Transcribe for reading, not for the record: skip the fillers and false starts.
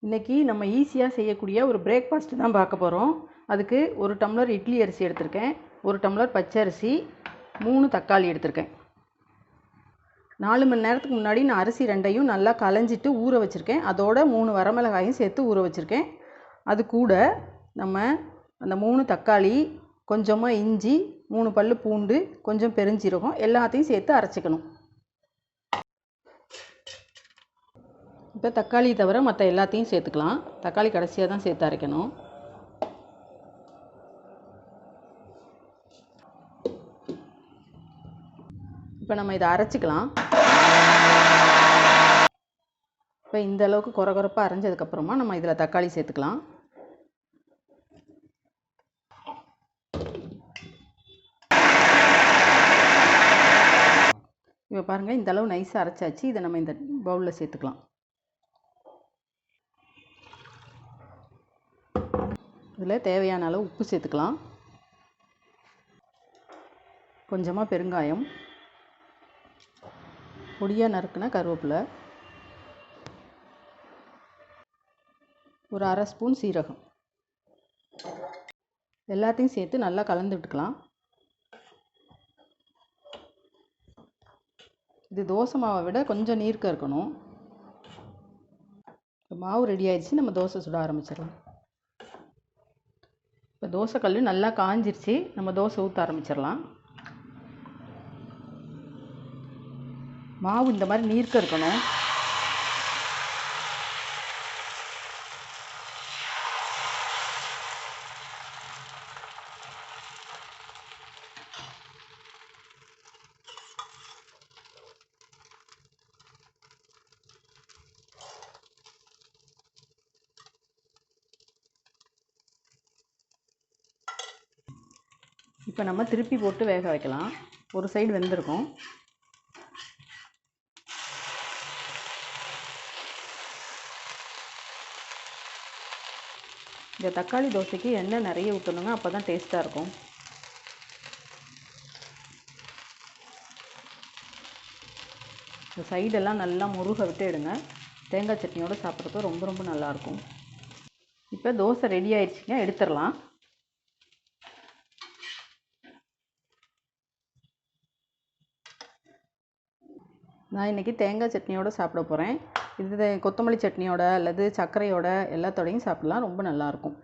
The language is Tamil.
இன்றைக்கி நம்ம ஈஸியாக செய்யக்கூடிய ஒரு பிரேக்ஃபாஸ்ட் தான் பார்க்க போகிறோம். அதுக்கு 1 டம்ளர் இட்லி அரிசி எடுத்திருக்கேன், 1 டம்ளர் பச்சரிசி, 3 தக்காளி எடுத்திருக்கேன். 4 மணி நேரத்துக்கு முன்னாடி நான் அரிசி ரெண்டையும் நல்லா களைஞ்சிட்டு ஊற வச்சுருக்கேன். அதோட 3 வரமிளகாயும் சேர்த்து ஊற வச்சுருக்கேன். அது கூட நம்ம அந்த 3 தக்காளி, கொஞ்சமாக இஞ்சி, 3 பல் பூண்டு, கொஞ்சம் பெருஞ்சீரகம் எல்லாத்தையும் சேர்த்து அரைச்சிக்கணும். இப்போ தக்காளி தவிர மற்ற எல்லாத்தையும் சேர்த்துக்கலாம். தக்காளி கடைசியாக தான் சேர்த்து அரைக்கணும். இப்போ நம்ம இதை அரைச்சிக்கலாம். இப்போ இந்த அளவுக்கு கொரகொரப்பாக அரைஞ்சதுக்கப்புறமா நம்ம இதில் தக்காளி சேர்த்துக்கலாம். இப்போ பாருங்கள், இந்த அளவு நைஸாக அரைச்சாச்சு. இதை நம்ம இந்த பவுலில் சேர்த்துக்கலாம். இதில் தேவையான அளவு உப்பு சேர்த்துக்கலாம், கொஞ்சமாக பெருங்காயம், பொடியாக நறுக்குன கருவேப்பிலை, ஒரு அரை ஸ்பூன் சீரகம், எல்லாத்தையும் சேர்த்து நல்லா கலந்து விட்டுக்கலாம். இது தோசை மாவை விட கொஞ்சம் நீர்க்க இருக்கணும். மாவு ரெடி ஆயிடுச்சு, நம்ம தோசை சுட ஆரம்பிச்சிடலாம். இப்போ தோசை கல் நல்லா காஞ்சிருச்சு, நம்ம தோசை ஊற்ற ஆரம்பிச்சிடலாம். மாவு இந்த மாதிரி நீர்க்க இருக்கணும். இப்போ நம்ம திருப்பி போட்டு வேக வைக்கலாம். ஒரு சைடு வெந்திருக்கும். இந்த தக்காளி தோசைக்கு எண்ணெய் நிறைய ஊற்றணுங்க, அப்போ தான் டேஸ்ட்டாக இருக்கும். இந்த சைடெல்லாம் நல்லா முருக விட்டு எடுங்க. தேங்காய் சட்னியோடு சாப்பிட்றதுக்கு ரொம்ப ரொம்ப நல்லாயிருக்கும். இப்போ தோசை ரெடி ஆயிடுச்சுங்க, எடுத்துடலாம். நான் இன்றைக்கி தேங்காய் சட்னியோடு சாப்பிட போகிறேன். இது கொத்தமல்லி சட்னியோட அல்லது சர்க்கரையோட எல்லாத்தோடையும் சாப்பிட்லாம், ரொம்ப நல்லாயிருக்கும்.